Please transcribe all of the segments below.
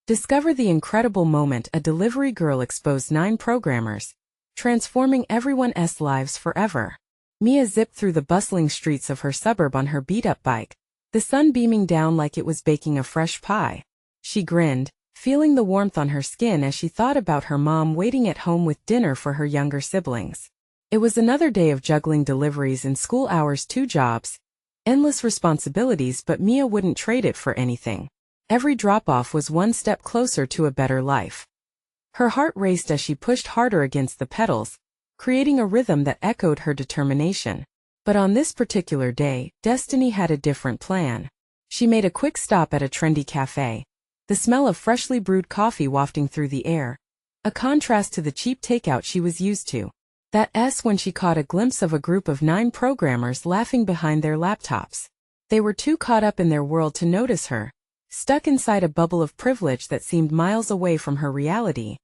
Discover the incredible moment a delivery girl exposed 9 programmers, transforming everyone's lives forever. Mia zipped through the bustling streets of her suburb on her beat-up bike, the sun beaming down like it was baking a fresh pie. She grinned, feeling the warmth on her skin as she thought about her mom waiting at home with dinner for her younger siblings. It was another day of juggling deliveries and school hours, 2 jobs, endless responsibilities, but Mia wouldn't trade it for anything. Every drop-off was one step closer to a better life. Her heart raced as she pushed harder against the pedals, creating a rhythm that echoed her determination. But on this particular day, destiny had a different plan. She made a quick stop at a trendy café, the smell of freshly brewed coffee wafting through the air, a contrast to the cheap takeout she was used to. That's when she caught a glimpse of a group of 9 programmers laughing behind their laptops. They were too caught up in their world to notice her, stuck inside a bubble of privilege that seemed miles away from her reality.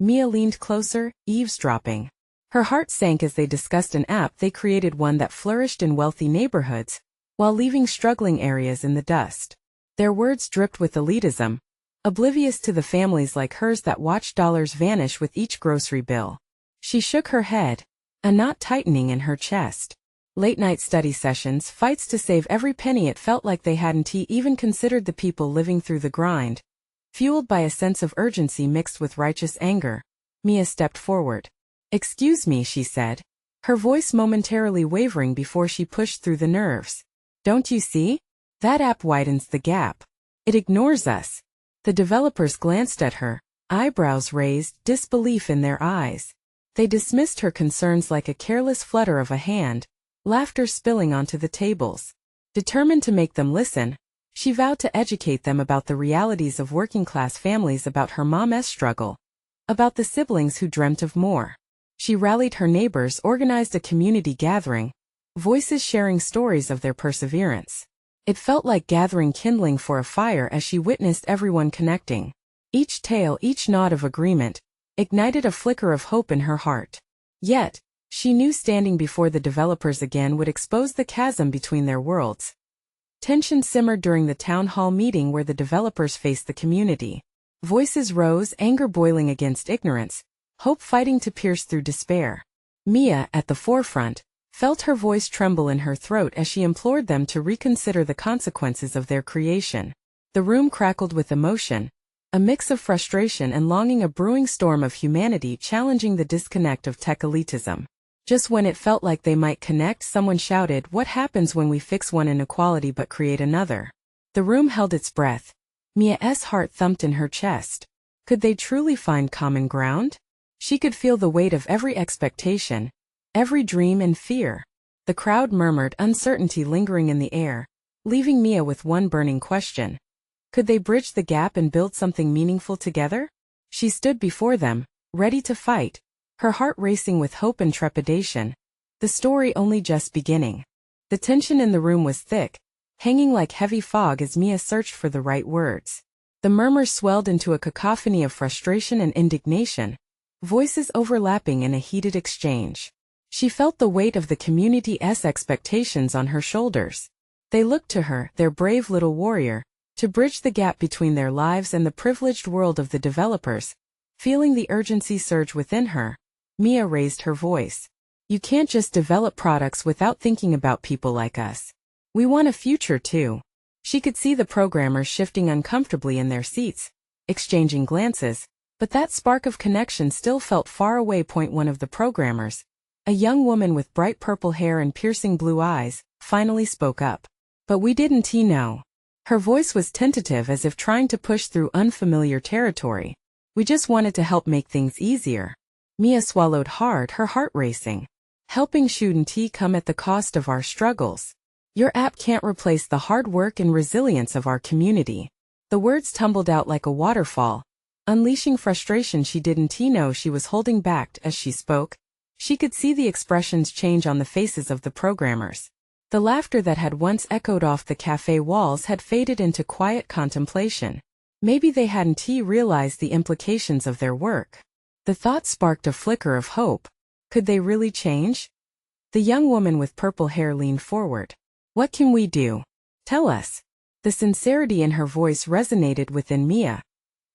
Mia leaned closer, eavesdropping. Her heart sank as they discussed an app they created, one that flourished in wealthy neighborhoods, while leaving struggling areas in the dust. Their words dripped with elitism, oblivious to the families like hers that watched dollars vanish with each grocery bill. She shook her head, a knot tightening in her chest. Late-night study sessions, fights to save every penny. It felt like they hadn't even considered the people living through the grind. Fueled by a sense of urgency mixed with righteous anger, Mia stepped forward. "Excuse me," she said, her voice momentarily wavering before she pushed through the nerves. "Don't you see? That app widens the gap. It ignores us." The developers glanced at her, eyebrows raised, disbelief in their eyes. They dismissed her concerns like a careless flutter of a hand, laughter spilling onto the tables. Determined to make them listen, she vowed to educate them about the realities of working-class families, about her mom's struggle, about the siblings who dreamt of more. She rallied her neighbors, organized a community gathering, voices sharing stories of their perseverance. It felt like gathering kindling for a fire as she witnessed everyone connecting. Each tale, each nod of agreement, ignited a flicker of hope in her heart. Yet, she knew standing before the developers again would expose the chasm between their worlds. Tension simmered during the town hall meeting where the developers faced the community. Voices rose, anger boiling against ignorance, hope fighting to pierce through despair. Mia, at the forefront, felt her voice tremble in her throat as she implored them to reconsider the consequences of their creation. The room crackled with emotion, a mix of frustration and longing, a brewing storm of humanity challenging the disconnect of tech elitism. Just when it felt like they might connect, someone shouted, "What happens when we fix one inequality but create another?" The room held its breath. Mia's heart thumped in her chest. Could they truly find common ground? She could feel the weight of every expectation, every dream and fear. The crowd murmured, uncertainty lingering in the air, leaving Mia with one burning question. Could they bridge the gap and build something meaningful together? She stood before them, ready to fight, her heart racing with hope and trepidation. The story only just beginning. The tension in the room was thick, hanging like heavy fog as Mia searched for the right words. The murmurs swelled into a cacophony of frustration and indignation, voices overlapping in a heated exchange. She felt the weight of the community's expectations on her shoulders. They looked to her, their brave little warrior, to bridge the gap between their lives and the privileged world of the developers. Feeling the urgency surge within her, Mia raised her voice. "You can't just develop products without thinking about people like us. We want a future too." She could see the programmers shifting uncomfortably in their seats, exchanging glances, but that spark of connection still felt far away. One of the programmers, a young woman with bright purple hair and piercing blue eyes, finally spoke up. "But we didn't know." Her voice was tentative, as if trying to push through unfamiliar territory. "We just wanted to help make things easier." Mia swallowed hard, her heart racing. "Helping shouldn't come at the cost of our struggles. Your app can't replace the hard work and resilience of our community." The words tumbled out like a waterfall, unleashing frustration she didn't know she was holding back. As she spoke, she could see the expressions change on the faces of the programmers. The laughter that had once echoed off the cafe walls had faded into quiet contemplation. Maybe they hadn't realized the implications of their work. The thought sparked a flicker of hope. Could they really change? The young woman with purple hair leaned forward. "What can we do? Tell us." The sincerity in her voice resonated within Mia.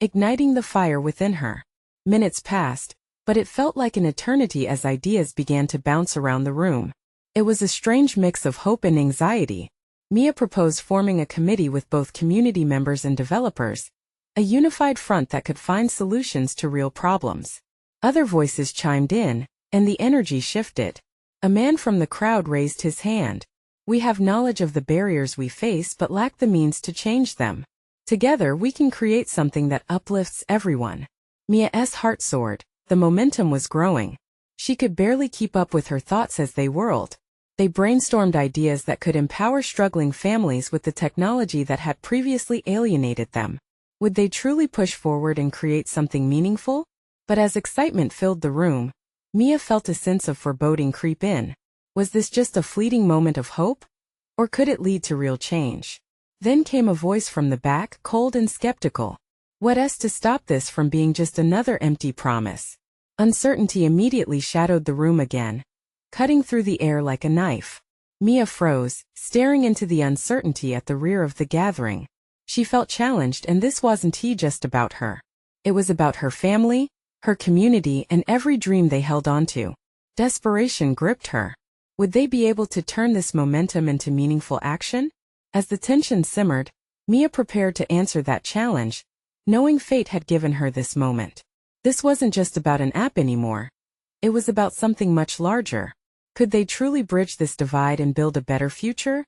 igniting the fire within her. Minutes passed, but it felt like an eternity as ideas began to bounce around the room. It was a strange mix of hope and anxiety. Mia proposed forming a committee with both community members and developers, a unified front that could find solutions to real problems. Other voices chimed in, and the energy shifted. A man from the crowd raised his hand. We have knowledge of the barriers we face but lack the means to change them. Together we can create something that uplifts everyone. Mia's heart soared. The momentum was growing. She could barely keep up with her thoughts as they whirled. They brainstormed ideas that could empower struggling families with the technology that had previously alienated them. Would they truly push forward and create something meaningful? But as excitement filled the room, Mia felt a sense of foreboding creep in. Was this just a fleeting moment of hope? Or could it lead to real change? Then came a voice from the back, cold and skeptical. What's to stop this from being just another empty promise? Uncertainty immediately shadowed the room again, cutting through the air like a knife. Mia froze, staring into the uncertainty at the rear of the gathering. She felt challenged, and this wasn't just about her. It was about her family, her community, and every dream they held onto. Desperation gripped her. Would they be able to turn this momentum into meaningful action? As the tension simmered, Mia prepared to answer that challenge, knowing fate had given her this moment. This wasn't just about an app anymore. It was about something much larger. Could they truly bridge this divide and build a better future?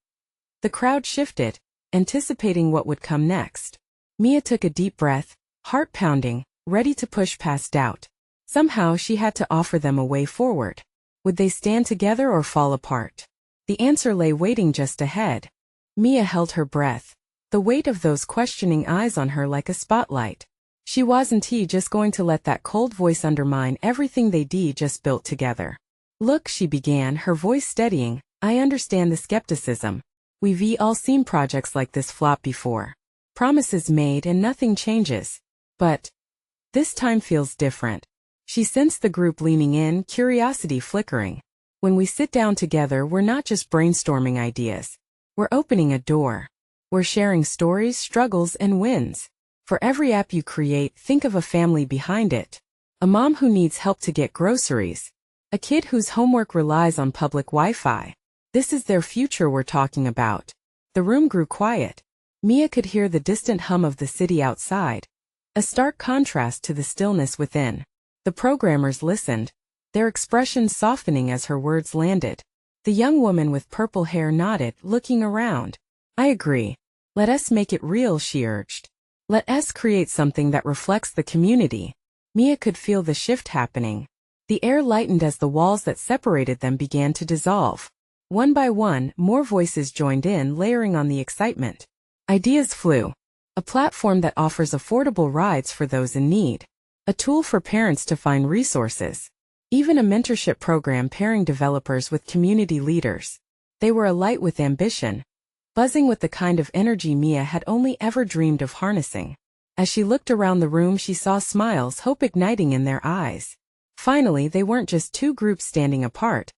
The crowd shifted, anticipating what would come next. Mia took a deep breath, heart pounding, ready to push past doubt. Somehow she had to offer them a way forward. Would they stand together or fall apart? The answer lay waiting just ahead. Mia held her breath, the weight of those questioning eyes on her like a spotlight. She wasn't just going to let that cold voice undermine everything they just built together. Look, she began, her voice steadying, I understand the skepticism. We've all seen projects like this flop before. Promises made and nothing changes. But this time feels different. She sensed the group leaning in, curiosity flickering. When we sit down together, we're not just brainstorming ideas. We're opening a door. We're sharing stories, struggles, and wins. For every app you create, think of a family behind it. A mom who needs help to get groceries. A kid whose homework relies on public Wi-Fi. This is their future we're talking about. The room grew quiet. Mia could hear the distant hum of the city outside, a stark contrast to the stillness within. The programmers listened, their expressions softening as her words landed. The young woman with purple hair nodded, looking around. I agree. Let us make it real, she urged. Let us create something that reflects the community. Mia could feel the shift happening. The air lightened as the walls that separated them began to dissolve. One by one, more voices joined in, layering on the excitement. Ideas flew. A platform that offers affordable rides for those in need. A tool for parents to find resources. Even a mentorship program pairing developers with community leaders. They were alight with ambition, buzzing with the kind of energy Mia had only ever dreamed of harnessing. As she looked around the room, she saw smiles, hope igniting in their eyes. Finally, they weren't just two groups standing apart.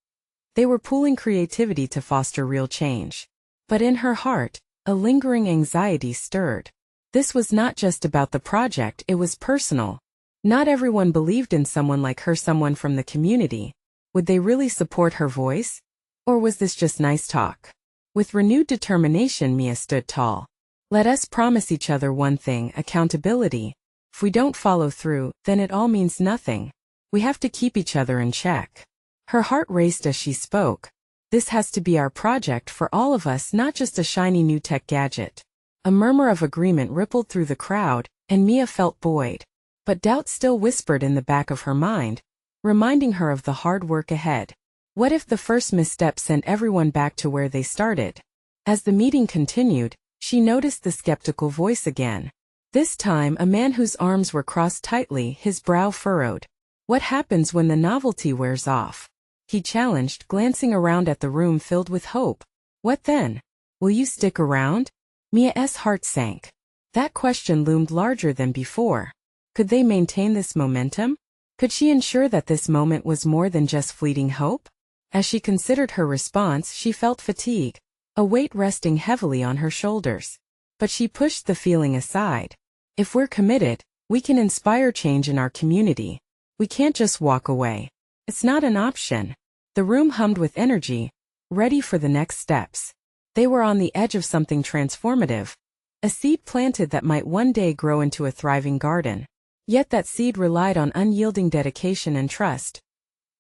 They were pooling creativity to foster real change. But in her heart, a lingering anxiety stirred. This was not just about the project, it was personal. Not everyone believed in someone like her, someone from the community. Would they really support her voice? Or was this just nice talk? With renewed determination, Mia stood tall. Let us promise each other one thing, accountability. If we don't follow through, then it all means nothing. We have to keep each other in check. Her heart raced as she spoke. This has to be our project for all of us, not just a shiny new tech gadget. A murmur of agreement rippled through the crowd, and Mia felt buoyed. But doubt still whispered in the back of her mind, reminding her of the hard work ahead. What if the first misstep sent everyone back to where they started? As the meeting continued, she noticed the skeptical voice again. This time, a man whose arms were crossed tightly, his brow furrowed. What happens when the novelty wears off? He challenged, glancing around at the room filled with hope. What then? Will you stick around? Mia's heart sank. That question loomed larger than before. Could they maintain this momentum? Could she ensure that this moment was more than just fleeting hope? As she considered her response, she felt fatigue, a weight resting heavily on her shoulders. But she pushed the feeling aside. If we're committed, We can inspire change in our community. We can't just walk away. It's not an option. The room hummed with energy, ready for the next steps. They were on the edge of something transformative. A seed planted that might one day grow into a thriving garden. Yet that seed relied on unyielding dedication and trust.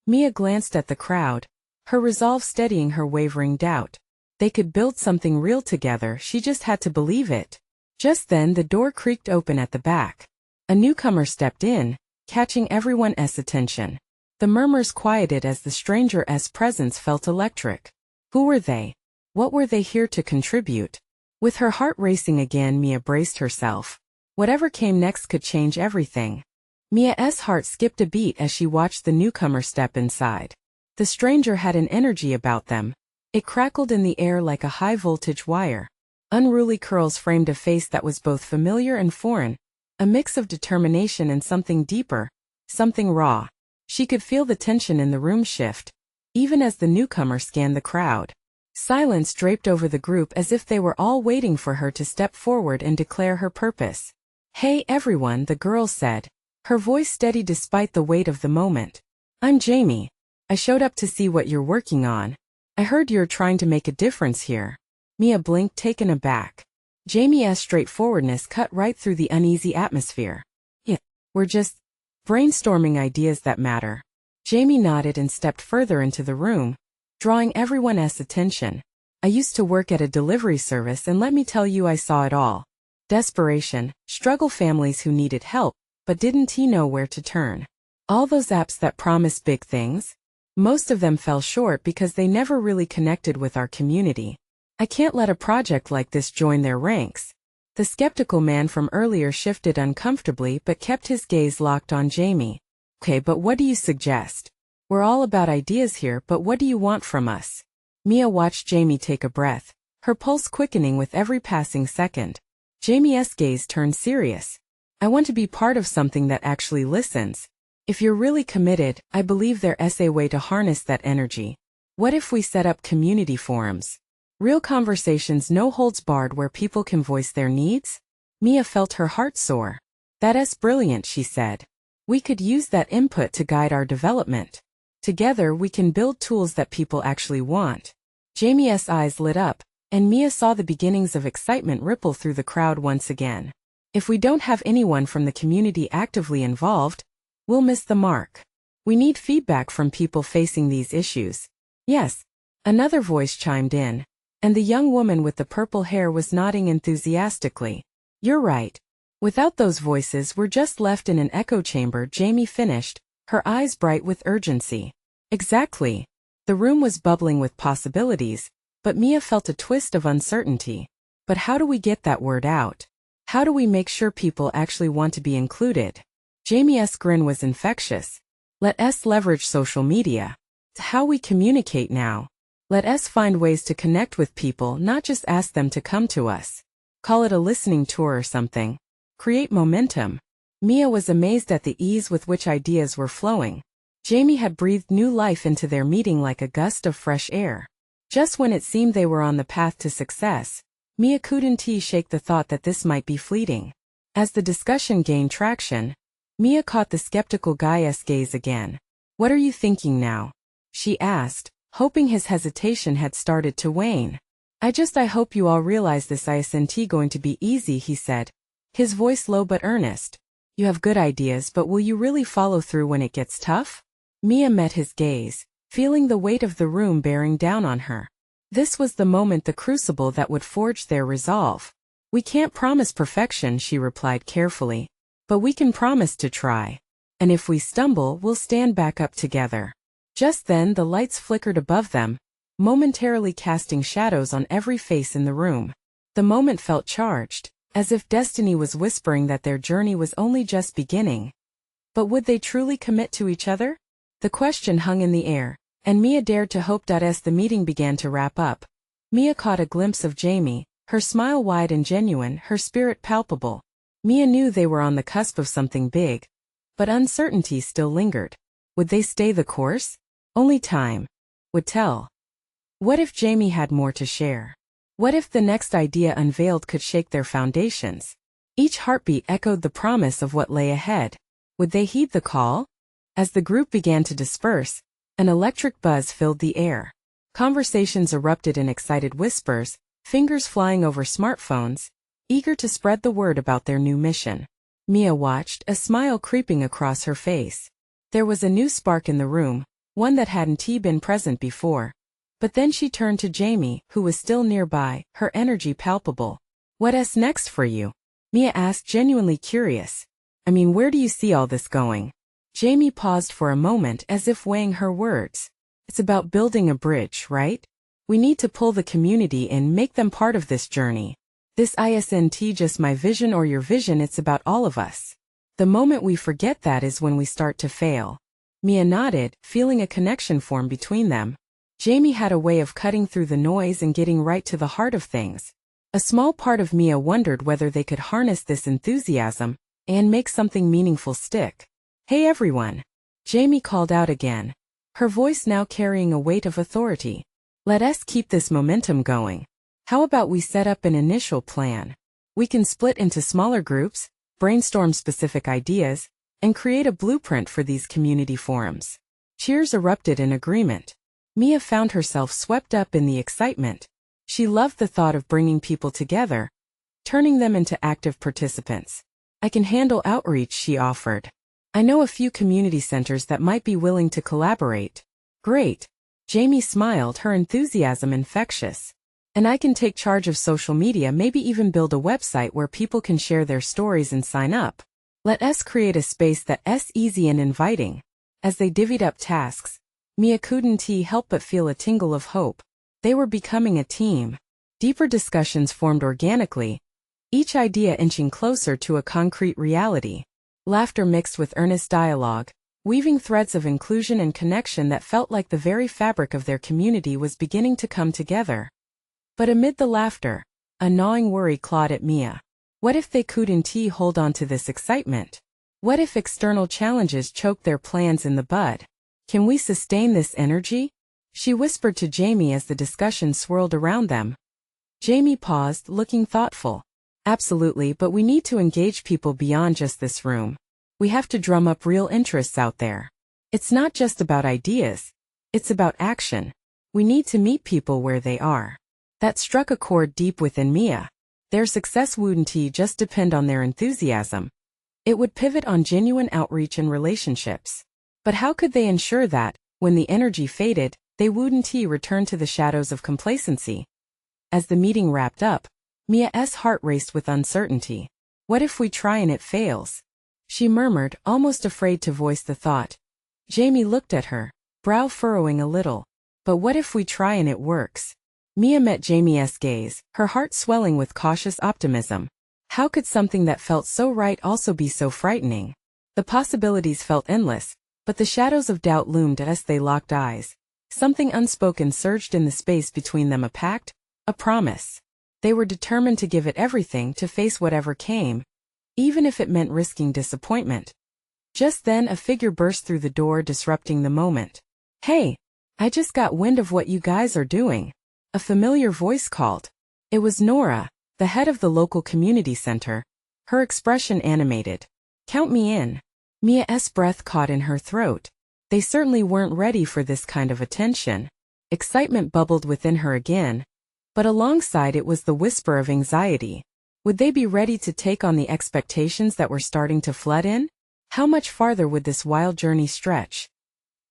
Mia glanced at the crowd, her resolve steadying her wavering doubt. They could build something real together, she just had to believe it. Just then the door creaked open at the back. A newcomer stepped in, catching everyone's attention. The murmurs quieted as the stranger's presence felt electric. Who were they? What were they here to contribute? With her heart racing again, Mia braced herself. Whatever came next could change everything. Mia's heart skipped a beat as she watched the newcomer step inside. The stranger had an energy about them. It crackled in the air like a high-voltage wire. Unruly curls framed a face that was both familiar and foreign, a mix of determination and something deeper, something raw. She could feel the tension in the room shift, even as the newcomer scanned the crowd. Silence draped over the group as if they were all waiting for her to step forward and declare her purpose. "Hey everyone," the girl said, her voice steady despite the weight of the moment. "I'm Jamie. I showed up to see what you're working on. I heard you're trying to make a difference here." Mia blinked, taken aback. Jamie's straightforwardness cut right through the uneasy atmosphere. "Yeah, we're just brainstorming ideas that matter." Jamie nodded and stepped further into the room, drawing everyone's attention. "I used to work at a delivery service and let me tell you, I saw it all. Desperation, struggle, families who needed help, but didn't know where to turn. All those apps that promised big things. Most of them fell short because they never really connected with our community. I can't let a project like this join their ranks." The skeptical man from earlier shifted uncomfortably but kept his gaze locked on Jamie. "Okay, but what do you suggest? We're all about ideas here, but what do you want from us?" Mia watched Jamie take a breath, her pulse quickening with every passing second. Jamie's gaze turned serious. "I want to be part of something that actually listens. If you're really committed, I believe there's a way to harness that energy. What if we set up community forums? Real conversations, no holds barred, where people can voice their needs?" Mia felt her heart soar. "That's brilliant," she said. "We could use that input to guide our development. Together we can build tools that people actually want." Jamie's eyes lit up, and Mia saw the beginnings of excitement ripple through the crowd once again. "If we don't have anyone from the community actively involved, we'll miss the mark. We need feedback from people facing these issues." "Yes," another voice chimed in, and the young woman with the purple hair was nodding enthusiastically. "You're right. Without those voices, we're just left in an echo chamber," Jamie finished, her eyes bright with urgency. "Exactly." The room was bubbling with possibilities, but Mia felt a twist of uncertainty. But how do we get that word out? How do we make sure people actually want to be included? Jamie's grin was infectious. "Let us leverage social media. It's how we communicate now. Let us find ways to connect with people, not just ask them to come to us. Call it a listening tour or something. Create momentum." Mia was amazed at the ease with which ideas were flowing. Jamie had breathed new life into their meeting like a gust of fresh air. Just when it seemed they were on the path to success, Mia couldn't shake the thought that this might be fleeting. As the discussion gained traction, Mia caught the skeptical guy's gaze again. "What are you thinking now?" she asked, hoping his hesitation had started to wane. I hope you all realize this isn't going to be easy," he said, his voice low but earnest. "You have good ideas, but will you really follow through when it gets tough?" Mia met his gaze, feeling the weight of the room bearing down on her. This was the moment, the crucible that would forge their resolve. "We can't promise perfection," she replied carefully, "but we can promise to try. And if we stumble, we'll stand back up together." Just then the lights flickered above them, momentarily casting shadows on every face in the room. The moment felt charged, as if destiny was whispering that their journey was only just beginning. But would they truly commit to each other? The question hung in the air, and Mia dared to hope. As the meeting began to wrap up, Mia caught a glimpse of Jamie, her smile wide and genuine, her spirit palpable. Mia knew they were on the cusp of something big, but uncertainty still lingered. Would they stay the course? Only time would tell. What if Jamie had more to share? What if the next idea unveiled could shake their foundations? Each heartbeat echoed the promise of what lay ahead. Would they heed the call? As the group began to disperse, an electric buzz filled the air. Conversations erupted in excited whispers, fingers flying over smartphones, eager to spread the word about their new mission. Mia watched, a smile creeping across her face. There was a new spark in the room, one that hadn't been present before. But then she turned to Jamie, who was still nearby, her energy palpable. "What's next for you?" Mia asked, genuinely curious. "I mean, where do you see all this going?" Jamie paused for a moment as if weighing her words. "It's about building a bridge, right? We need to pull the community in, make them part of this journey. This isn't just my vision or your vision, it's about all of us. The moment we forget that is when we start to fail." Mia nodded, feeling a connection form between them. Jamie had a way of cutting through the noise and getting right to the heart of things. A small part of Mia wondered whether they could harness this enthusiasm and make something meaningful stick. "Hey everyone!" Jamie called out again, her voice now carrying a weight of authority. "Let us keep this momentum going. How about we set up an initial plan? We can split into smaller groups, brainstorm specific ideas, and create a blueprint for these community forums." Cheers erupted in agreement. Mia found herself swept up in the excitement. She loved the thought of bringing people together, turning them into active participants. "I can handle outreach," she offered. "I know a few community centers that might be willing to collaborate." "Great." Jamie smiled, her enthusiasm infectious. "And I can take charge of social media, maybe even build a website where people can share their stories and sign up. Let us create a space that's easy and inviting." As they divvied up tasks, Mia couldn't help but feel a tingle of hope. They were becoming a team. Deeper discussions formed organically, each idea inching closer to a concrete reality. Laughter mixed with earnest dialogue, weaving threads of inclusion and connection that felt like the very fabric of their community was beginning to come together. But amid the laughter, a gnawing worry clawed at Mia. What if they couldn't hold on to this excitement? What if external challenges choked their plans in the bud? "Can we sustain this energy?" she whispered to Jamie as the discussion swirled around them. Jamie paused, looking thoughtful. "Absolutely, but we need to engage people beyond just this room. We have to drum up real interests out there. It's not just about ideas. It's about action. We need to meet people where they are." That struck a chord deep within Mia. Their success wouldn't just depend on their enthusiasm. It would pivot on genuine outreach and relationships. But how could they ensure that, when the energy faded, they wouldn't return to the shadows of complacency? As the meeting wrapped up, Mia's heart raced with uncertainty. "What if we try and it fails?" she murmured, almost afraid to voice the thought. Jamie looked at her, brow furrowing a little. "But what if we try and it works?" Mia met Jamie's gaze, her heart swelling with cautious optimism. How could something that felt so right also be so frightening? The possibilities felt endless, but the shadows of doubt loomed as they locked eyes. Something unspoken surged in the space between them, a pact, a promise. They were determined to give it everything, to face whatever came, even if it meant risking disappointment. Just then a figure burst through the door, disrupting the moment. "Hey, I just got wind of what you guys are doing," a familiar voice called. It was Nora, the head of the local community center, her expression animated. "Count me in." Mia's breath caught in her throat. They certainly weren't ready for this kind of attention. Excitement bubbled within her again, but alongside it was the whisper of anxiety. Would they be ready to take on the expectations that were starting to flood in? How much farther would this wild journey stretch?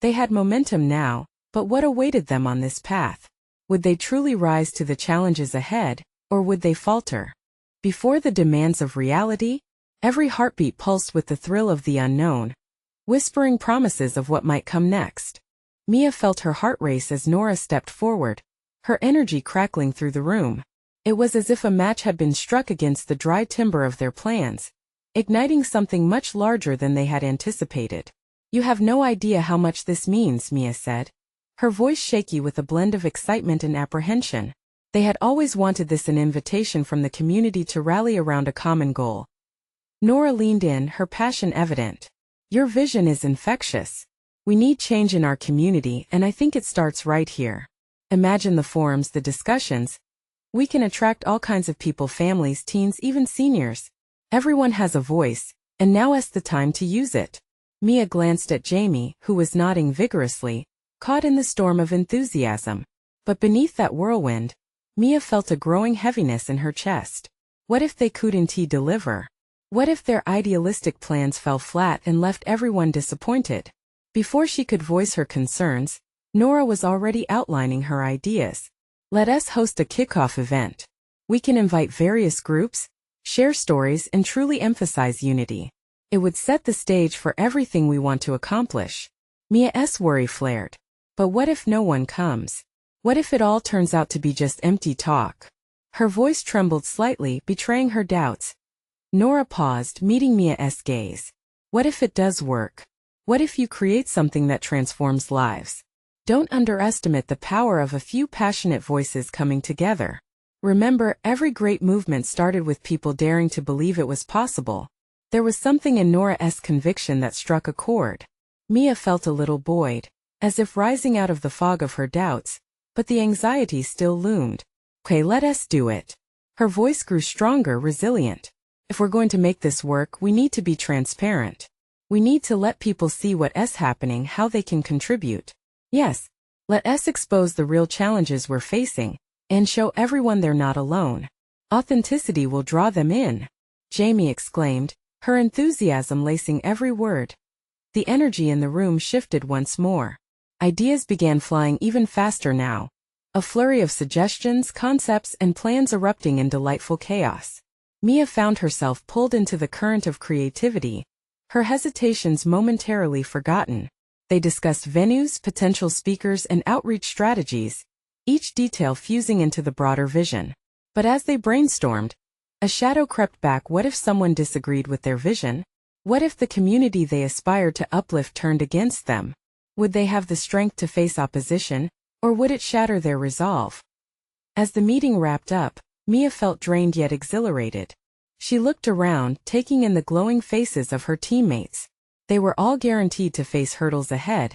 They had momentum now, but what awaited them on this path? Would they truly rise to the challenges ahead, or would they falter? Before the demands of reality, every heartbeat pulsed with the thrill of the unknown, whispering promises of what might come next. Mia felt her heart race as Nora stepped forward, her energy crackling through the room. It was as if a match had been struck against the dry timber of their plans, igniting something much larger than they had anticipated. "You have no idea how much this means," Mia said, her voice shaky with a blend of excitement and apprehension. They had always wanted this, an invitation from the community to rally around a common goal. Nora leaned in, her passion evident. "Your vision is infectious. We need change in our community, and I think it starts right here. Imagine the forums, the discussions. We can attract all kinds of people, families, teens, even seniors. Everyone has a voice, and now is the time to use it. Mia glanced at Jamie, who was nodding vigorously, caught in the storm of enthusiasm. But beneath that whirlwind, Mia felt a growing heaviness in her chest. What if they couldn't deliver? What if their idealistic plans fell flat and left everyone disappointed? Before she could voice her concerns, Nora was already outlining her ideas. Let us host a kickoff event. We can invite various groups, share stories, and truly emphasize unity. It would set the stage for everything we want to accomplish. Mia's worry flared. But what if no one comes? What if it all turns out to be just empty talk? Her voice trembled slightly, betraying her doubts. Nora paused, meeting Mia's gaze. What if it does work? What if you create something that transforms lives? Don't underestimate the power of a few passionate voices coming together. Remember, every great movement started with people daring to believe it was possible. There was something in Nora's conviction that struck a chord. Mia felt a little buoyed, as if rising out of the fog of her doubts, but the anxiety still loomed. Okay, let us do it. Her voice grew stronger, resilient. If we're going to make this work, we need to be transparent. We need to let people see what's happening, how they can contribute. Yes, let us expose the real challenges we're facing, and show everyone they're not alone. Authenticity will draw them in, Jamie exclaimed, her enthusiasm lacing every word. The energy in the room shifted once more. Ideas began flying even faster now. A flurry of suggestions, concepts, and plans erupting in delightful chaos. Mia found herself pulled into the current of creativity, her hesitations momentarily forgotten. They discussed venues, potential speakers, and outreach strategies, each detail fusing into the broader vision. But as they brainstormed, a shadow crept back. What if someone disagreed with their vision? What if the community they aspired to uplift turned against them? Would they have the strength to face opposition, or would it shatter their resolve? As the meeting wrapped up, Mia felt drained yet exhilarated. She looked around, taking in the glowing faces of her teammates. They were all guaranteed to face hurdles ahead,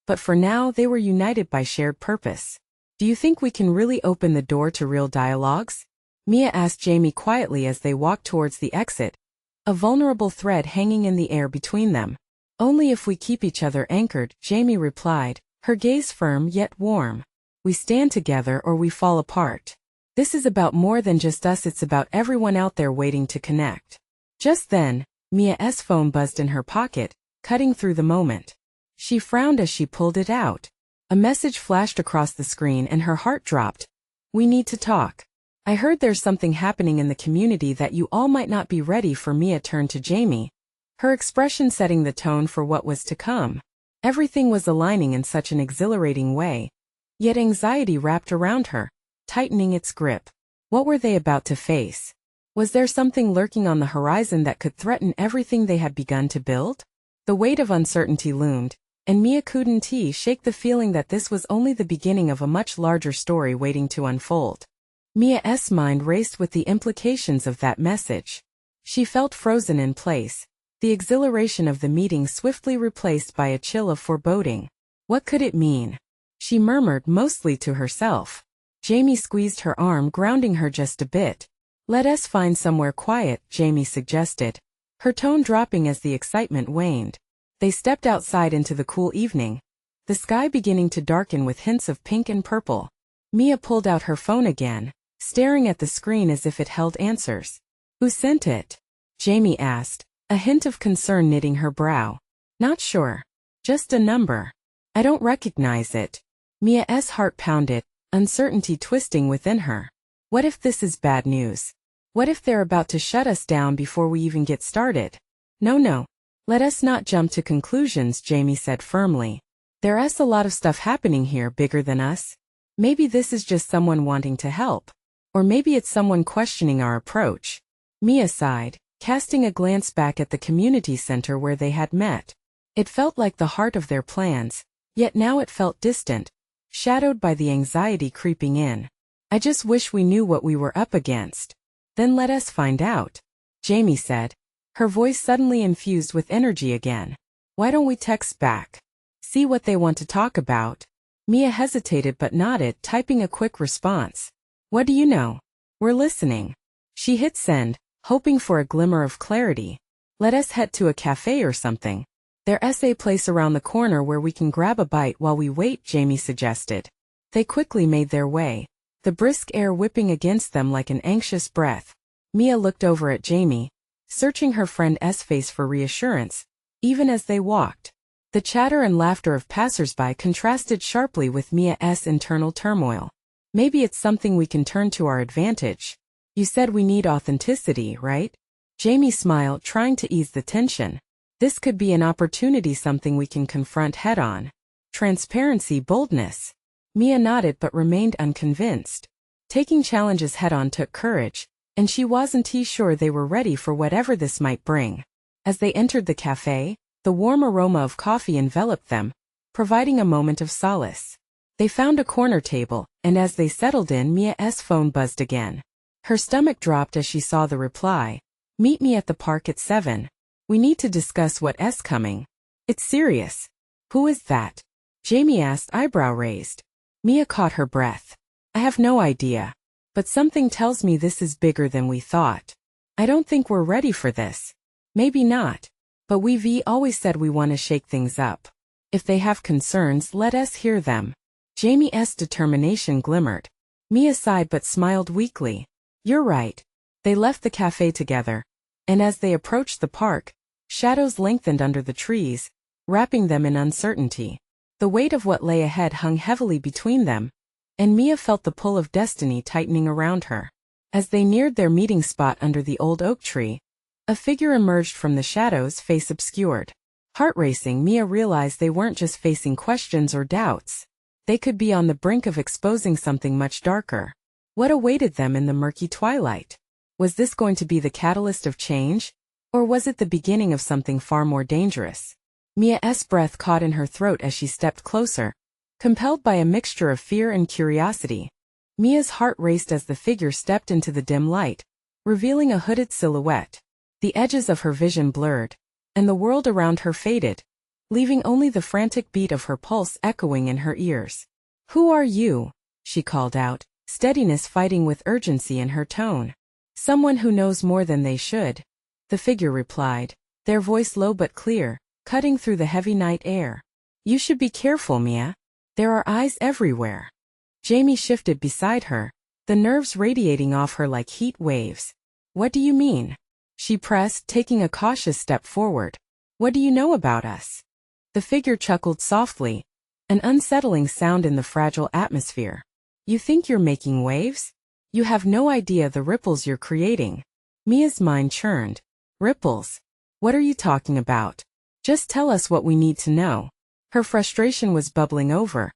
but for now they were united by shared purpose. Do you think we can really open the door to real dialogues? Mia asked Jamie quietly as they walked towards the exit, a vulnerable thread hanging in the air between them. Only if we keep each other anchored, Jamie replied, her gaze firm yet warm. We stand together or we fall apart. This is about more than just us, it's about everyone out there waiting to connect. Just then, Mia's phone buzzed in her pocket, cutting through the moment. She frowned as she pulled it out. A message flashed across the screen and her heart dropped. We need to talk. I heard there's something happening in the community that you all might not be ready for. Mia turned to Jamie, her expression setting the tone for what was to come. Everything was aligning in such an exhilarating way, yet anxiety wrapped around her, tightening its grip. What were they about to face? Was there something lurking on the horizon that could threaten everything they had begun to build? The weight of uncertainty loomed, and Mia couldn't shake the feeling that this was only the beginning of a much larger story waiting to unfold. Mia's mind raced with the implications of that message. She felt frozen in place, the exhilaration of the meeting swiftly replaced by a chill of foreboding. What could it mean? She murmured, mostly to herself. Jamie squeezed her arm, grounding her just a bit. Let us find somewhere quiet, Jamie suggested, her tone dropping as the excitement waned. They stepped outside into the cool evening, the sky beginning to darken with hints of pink and purple. Mia pulled out her phone again, staring at the screen as if it held answers. Who sent it? Jamie asked, a hint of concern knitting her brow. Not sure. Just a number. I don't recognize it. Mia's heart pounded, uncertainty twisting within her. What if this is bad news? What if they're about to shut us down before we even get started? No. Let us not jump to conclusions, Jamie said firmly. There's a lot of stuff happening here bigger than us. Maybe this is just someone wanting to help. Or maybe it's someone questioning our approach. Mia sighed, casting a glance back at the community center where they had met. It felt like the heart of their plans, yet now it felt distant, shadowed by the anxiety creeping in. I just wish we knew what we were up against. Then let us find out, Jamie said, her voice suddenly infused with energy again. Why don't we text back? See what they want to talk about? Mia hesitated but nodded, typing a quick response. What do you know? We're listening. She hit send, hoping for a glimmer of clarity. Let us head to a café or something. There's a place around the corner where we can grab a bite while we wait, Jamie suggested. They quickly made their way, the brisk air whipping against them like an anxious breath. Mia looked over at Jamie, searching her friend's face for reassurance, even as they walked. The chatter and laughter of passers-by contrasted sharply with Mia's internal turmoil. Maybe it's something we can turn to our advantage. You said we need authenticity, right? Jamie smiled, trying to ease the tension. This could be an opportunity, something we can confront head-on. Transparency, boldness. Mia nodded but remained unconvinced. Taking challenges head-on took courage, and she wasn't sure they were ready for whatever this might bring. As they entered the café, the warm aroma of coffee enveloped them, providing a moment of solace. They found a corner table, and as they settled in, Mia's phone buzzed again. Her stomach dropped as she saw the reply. Meet me at the park at 7. We need to discuss what's coming. It's serious. Who is that? Jamie asked, eyebrow raised. Mia caught her breath. I have no idea. But something tells me this is bigger than we thought. I don't think we're ready for this. Maybe not. But we've always said we want to shake things up. If they have concerns, let us hear them. Jamie's determination glimmered. Mia sighed but smiled weakly. You're right. They left the cafe together, and as they approached the park, shadows lengthened under the trees, wrapping them in uncertainty. The weight of what lay ahead hung heavily between them, and Mia felt the pull of destiny tightening around her. As they neared their meeting spot under the old oak tree, a figure emerged from the shadows, face obscured. Heart racing, Mia realized they weren't just facing questions or doubts. They could be on the brink of exposing something much darker. What awaited them in the murky twilight? Was this going to be the catalyst of change? Or was it the beginning of something far more dangerous? Mia's breath caught in her throat as she stepped closer, compelled by a mixture of fear and curiosity. Mia's heart raced as the figure stepped into the dim light, revealing a hooded silhouette. The edges of her vision blurred, and the world around her faded, leaving only the frantic beat of her pulse echoing in her ears. Who are you? She called out, steadiness fighting with urgency in her tone. Someone who knows more than they should, the figure replied, their voice low but clear, cutting through the heavy night air. You should be careful, Mia. There are eyes everywhere. Jamie shifted beside her, the nerves radiating off her like heat waves. What do you mean? She pressed, taking a cautious step forward. What do you know about us? The figure chuckled softly, an unsettling sound in the fragile atmosphere. You think you're making waves? You have no idea the ripples you're creating. Mia's mind churned. Ripples? What are you talking about? Just tell us what we need to know. Her frustration was bubbling over.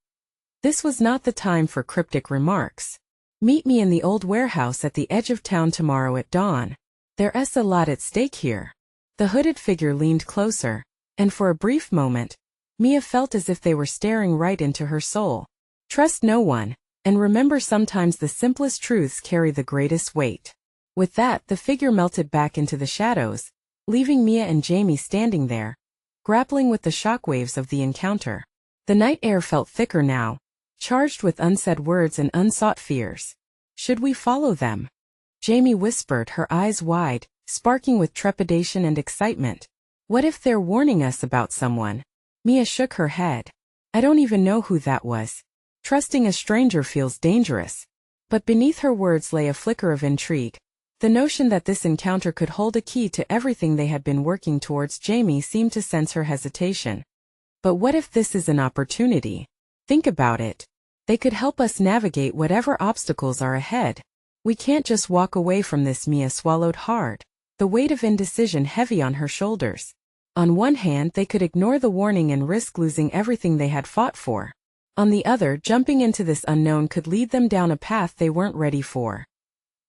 This was not the time for cryptic remarks. Meet me in the old warehouse at the edge of town tomorrow at dawn. There's a lot at stake here. The hooded figure leaned closer, and for a brief moment, Mia felt as if they were staring right into her soul. Trust no one, and remember sometimes the simplest truths carry the greatest weight. With that, the figure melted back into the shadows, leaving Mia and Jamie standing there, grappling with the shockwaves of the encounter. The night air felt thicker now, charged with unsaid words and unsought fears. Should we follow them? Jamie whispered, her eyes wide, sparking with trepidation and excitement. What if they're warning us about someone? Mia shook her head. I don't even know who that was. Trusting a stranger feels dangerous. But beneath her words lay a flicker of intrigue. The notion that this encounter could hold a key to everything they had been working towards. Jamie seemed to sense her hesitation. But what if this is an opportunity? Think about it. They could help us navigate whatever obstacles are ahead. We can't just walk away from this. Mia swallowed hard, the weight of indecision heavy on her shoulders. On one hand, they could ignore the warning and risk losing everything they had fought for. On the other, jumping into this unknown could lead them down a path they weren't ready for.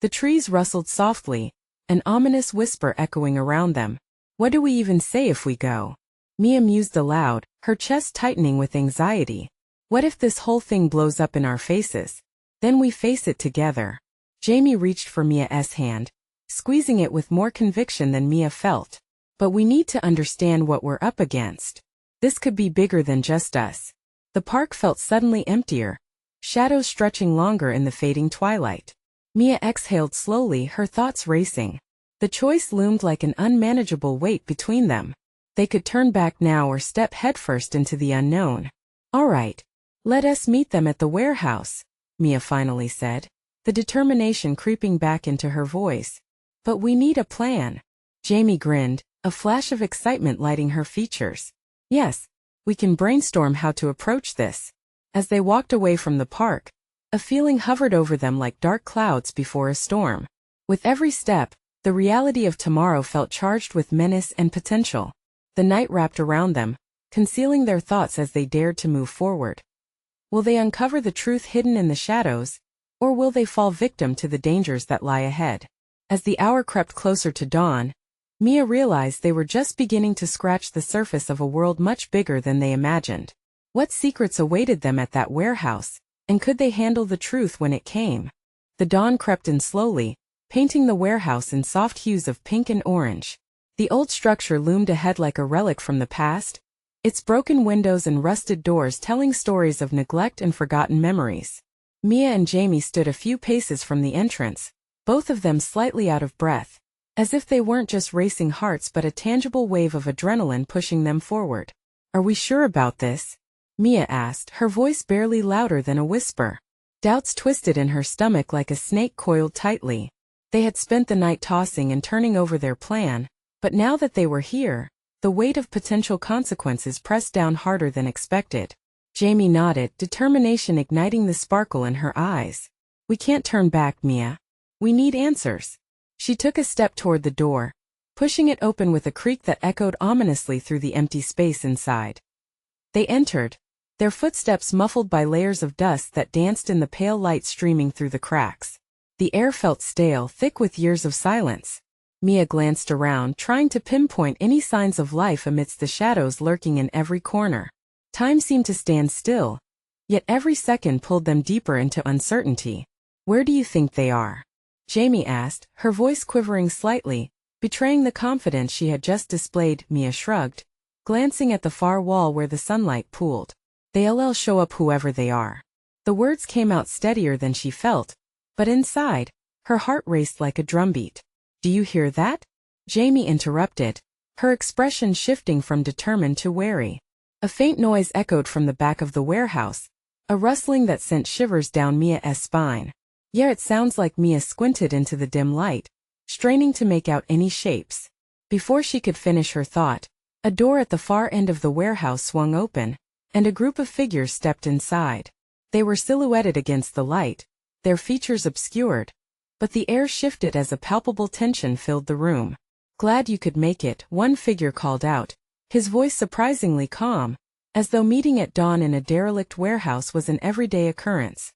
The trees rustled softly, an ominous whisper echoing around them. What do we even say if we go? Mia mused aloud, her chest tightening with anxiety. What if this whole thing blows up in our faces? Then we face it together. Jamie reached for Mia's hand, squeezing it with more conviction than Mia felt. But we need to understand what we're up against. This could be bigger than just us. The park felt suddenly emptier, shadows stretching longer in the fading twilight. Mia exhaled slowly, her thoughts racing. The choice loomed like an unmanageable weight between them. They could turn back now or step headfirst into the unknown. "All right. Let us meet them at the warehouse," Mia finally said, the determination creeping back into her voice. "But we need a plan." Jamie grinned, a flash of excitement lighting her features. "Yes, we can brainstorm how to approach this." As they walked away from the park, a feeling hovered over them like dark clouds before a storm. With every step, the reality of tomorrow felt charged with menace and potential. The night wrapped around them, concealing their thoughts as they dared to move forward. Will they uncover the truth hidden in the shadows, or will they fall victim to the dangers that lie ahead? As the hour crept closer to dawn, Mia realized they were just beginning to scratch the surface of a world much bigger than they imagined. What secrets awaited them at that warehouse, and could they handle the truth when it came? The dawn crept in slowly, painting the warehouse in soft hues of pink and orange. The old structure loomed ahead like a relic from the past, its broken windows and rusted doors telling stories of neglect and forgotten memories. Mia and Jamie stood a few paces from the entrance, both of them slightly out of breath, as if they weren't just racing hearts but a tangible wave of adrenaline pushing them forward. "Are we sure about this?" Mia asked, her voice barely louder than a whisper. Doubts twisted in her stomach like a snake coiled tightly. They had spent the night tossing and turning over their plan, but now that they were here, the weight of potential consequences pressed down harder than expected. Jamie nodded, determination igniting the sparkle in her eyes. "We can't turn back, Mia. We need answers." She took a step toward the door, pushing it open with a creak that echoed ominously through the empty space inside. They entered, their footsteps muffled by layers of dust that danced in the pale light streaming through the cracks. The air felt stale, thick with years of silence. Mia glanced around, trying to pinpoint any signs of life amidst the shadows lurking in every corner. Time seemed to stand still, yet every second pulled them deeper into uncertainty. "Where do you think they are?" Jamie asked, her voice quivering slightly, betraying the confidence she had just displayed. Mia shrugged, glancing at the far wall where the sunlight pooled. "They'll show up whoever they are." The words came out steadier than she felt, but inside, her heart raced like a drumbeat. "Do you hear that?" Jamie interrupted, her expression shifting from determined to wary. A faint noise echoed from the back of the warehouse, a rustling that sent shivers down Mia's spine. "Yeah, it sounds like." Mia squinted into the dim light, straining to make out any shapes. Before she could finish her thought, a door at the far end of the warehouse swung open, and a group of figures stepped inside. They were silhouetted against the light, their features obscured, but the air shifted as a palpable tension filled the room. "Glad you could make it," one figure called out, his voice surprisingly calm, as though meeting at dawn in a derelict warehouse was an everyday occurrence.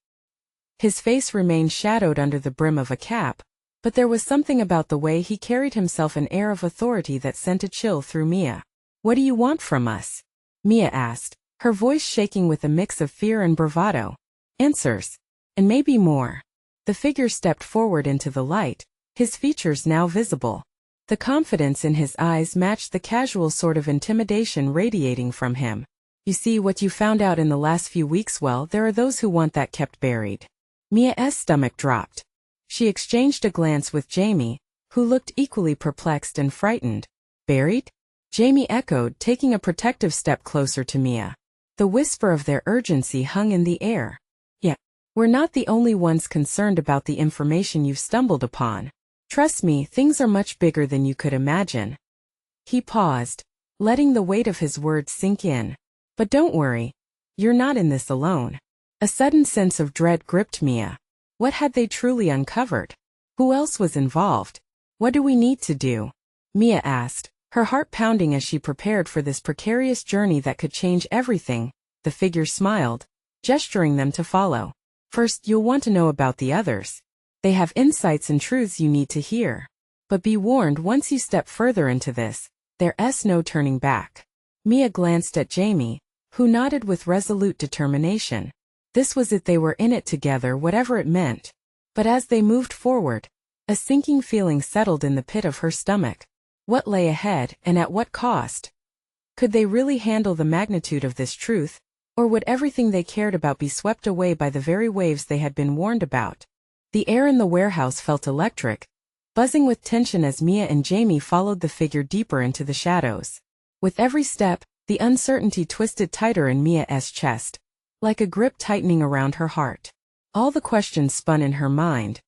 His face remained shadowed under the brim of a cap, but there was something about the way he carried himself, an air of authority that sent a chill through Mia. "What do you want from us?" Mia asked, her voice shaking with a mix of fear and bravado. "Answers. And maybe more." The figure stepped forward into the light, his features now visible. The confidence in his eyes matched the casual sort of intimidation radiating from him. "You see what you found out in the last few weeks? Well, there are those who want that kept buried." Mia's stomach dropped. She exchanged a glance with Jamie, who looked equally perplexed and frightened. "Buried?" Jamie echoed, taking a protective step closer to Mia. The whisper of their urgency hung in the air. "Yeah, we're not the only ones concerned about the information you've stumbled upon. Trust me, things are much bigger than you could imagine." He paused, letting the weight of his words sink in. "But don't worry, you're not in this alone." A sudden sense of dread gripped Mia. What had they truly uncovered? Who else was involved? "What do we need to do?" Mia asked, her heart pounding as she prepared for this precarious journey that could change everything. The figure smiled, gesturing them to follow. "First, you'll want to know about the others. They have insights and truths you need to hear. But be warned, once you step further into this, there's no turning back." Mia glanced at Jamie, who nodded with resolute determination. This was it, they were in it together, whatever it meant. But as they moved forward, a sinking feeling settled in the pit of her stomach. What lay ahead, and at what cost? Could they really handle the magnitude of this truth, or would everything they cared about be swept away by the very waves they had been warned about? The air in the warehouse felt electric, buzzing with tension as Mia and Jamie followed the figure deeper into the shadows. With every step, the uncertainty twisted tighter in Mia's chest, like a grip tightening around her heart. All the questions spun in her mind.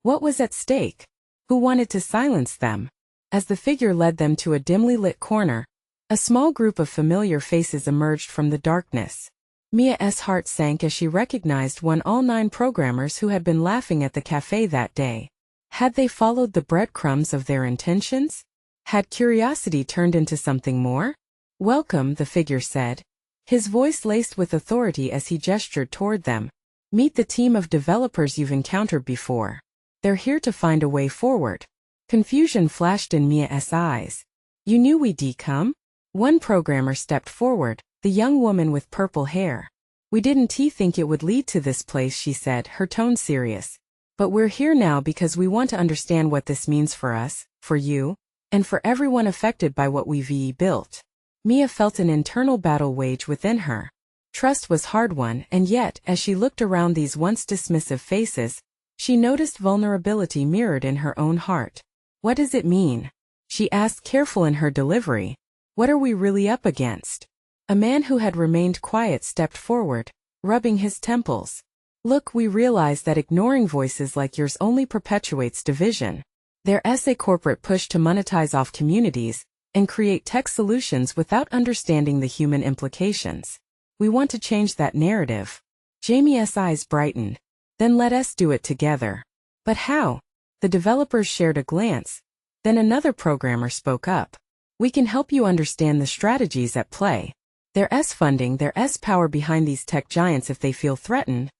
What was at stake? Who wanted to silence them? As the figure led them to a dimly lit corner, a small group of familiar faces emerged from the darkness. Mia's heart sank as she recognized all 9 programmers who had been laughing at the café that day. Had they followed the breadcrumbs of their intentions? Had curiosity turned into something more? Welcome, the figure said, his voice laced with authority as he gestured toward them. Meet the team of developers you've encountered before. They're here to find a way forward. Confusion flashed in Mia's eyes. You knew we'd come? One programmer stepped forward, the young woman with purple hair. We didn't think it would lead to this place, she said, her tone serious. But we're here now because we want to understand what this means for us, for you, and for everyone affected by what we've built. Mia felt an internal battle wage within her. Trust was hard-won, and yet, as she looked around these once dismissive faces, she noticed vulnerability mirrored in her own heart. What does it mean? She asked, careful in her delivery. What are we really up against? A man who had remained quiet stepped forward, rubbing his temples. Look, we realize that ignoring voices like yours only perpetuates division. There's a corporate push to monetize off communities and create tech solutions without understanding the human implications. We want to change that narrative. Jamie's eyes brightened. Then let us do it together. But how? The developers shared a glance. Then another programmer spoke up. We can help you understand the strategies at play. There's funding, there's power behind these tech giants if they feel threatened.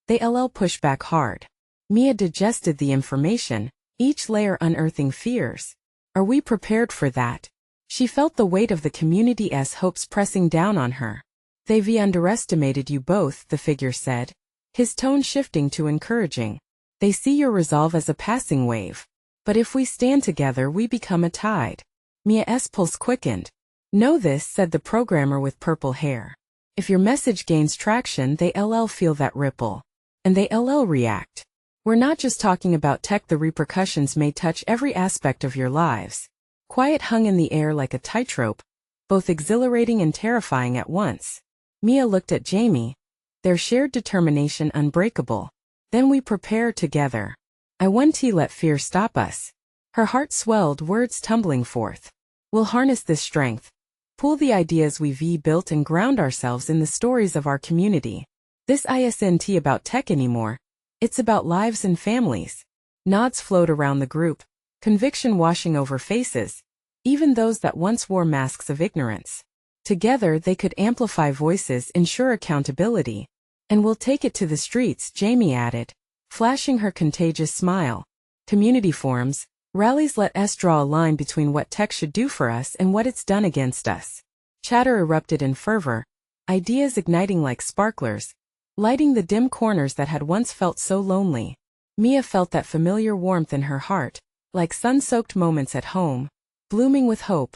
They'll push back hard. Mia digested the information, each layer unearthing fears. Are we prepared for that? She felt the weight of the community's hopes pressing down on her. They've underestimated you both, the figure said, his tone shifting to encouraging. They see your resolve as a passing wave. But if we stand together, we become a tide. Mia's pulse quickened. Know this, said the programmer with purple hair. If your message gains traction, they'll feel that ripple. And they'll react. We're not just talking about tech, the repercussions may touch every aspect of your lives. Quiet hung in the air like a tightrope, both exhilarating and terrifying at once. Mia looked at Jamie, their shared determination unbreakable. Then we prepare together. I won't let fear stop us. Her heart swelled, words tumbling forth. We'll harness this strength, pull the ideas we've built and ground ourselves in the stories of our community. This isn't about tech anymore. It's about lives and families. Nods flowed around the group, conviction washing over faces, even those that once wore masks of ignorance. Together they could amplify voices, ensure accountability. And we'll take it to the streets, Jamie added, flashing her contagious smile. Community forums, rallies, let us draw a line between what tech should do for us and what it's done against us. Chatter erupted in fervor, ideas igniting like sparklers, lighting the dim corners that had once felt so lonely. Mia felt that familiar warmth in her heart, like sun-soaked moments at home, blooming with hope.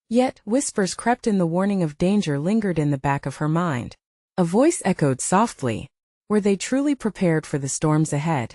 Yet, whispers crept in, the warning of danger lingered in the back of her mind. A voice echoed softly. Were they truly prepared for the storms ahead?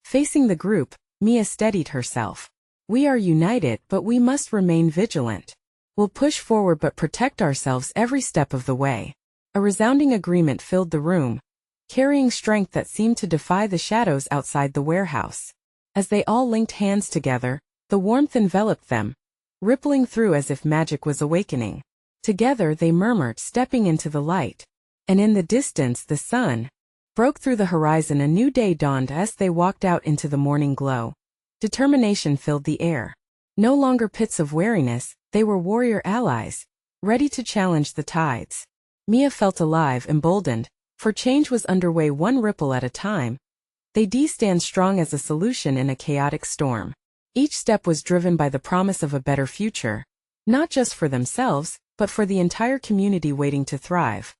Facing the group, Mia steadied herself. We are united, but we must remain vigilant. We'll push forward but protect ourselves every step of the way. A resounding agreement filled the room, carrying strength that seemed to defy the shadows outside the warehouse. As they all linked hands together, the warmth enveloped them, rippling through as if magic was awakening. Together they murmured, stepping into the light. And in the distance the sun broke through the horizon. A new day dawned as they walked out into the morning glow. Determination filled the air. No longer pits of weariness, they were warrior allies, ready to challenge the tides. Mia felt alive, emboldened, for change was underway, one ripple at a time. They'd stand strong as a solution in a chaotic storm. Each step was driven by the promise of a better future, not just for themselves, but for the entire community waiting to thrive.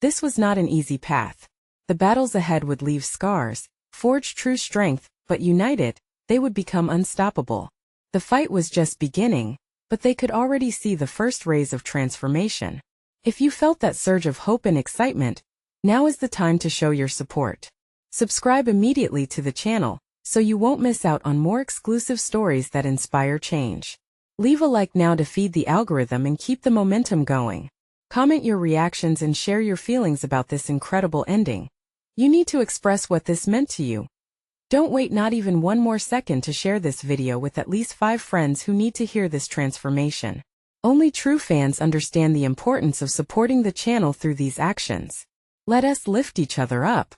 This was not an easy path. The battles ahead would leave scars, forge true strength, but united, they would become unstoppable. The fight was just beginning, but they could already see the first rays of transformation. If you felt that surge of hope and excitement, now is the time to show your support. Subscribe immediately to the channel, so you won't miss out on more exclusive stories that inspire change. Leave a like now to feed the algorithm and keep the momentum going. Comment your reactions and share your feelings about this incredible ending. You need to express what this meant to you. Don't wait not even one more second to share this video with at least 5 friends who need to hear this transformation. Only true fans understand the importance of supporting the channel through these actions. Let us lift each other up.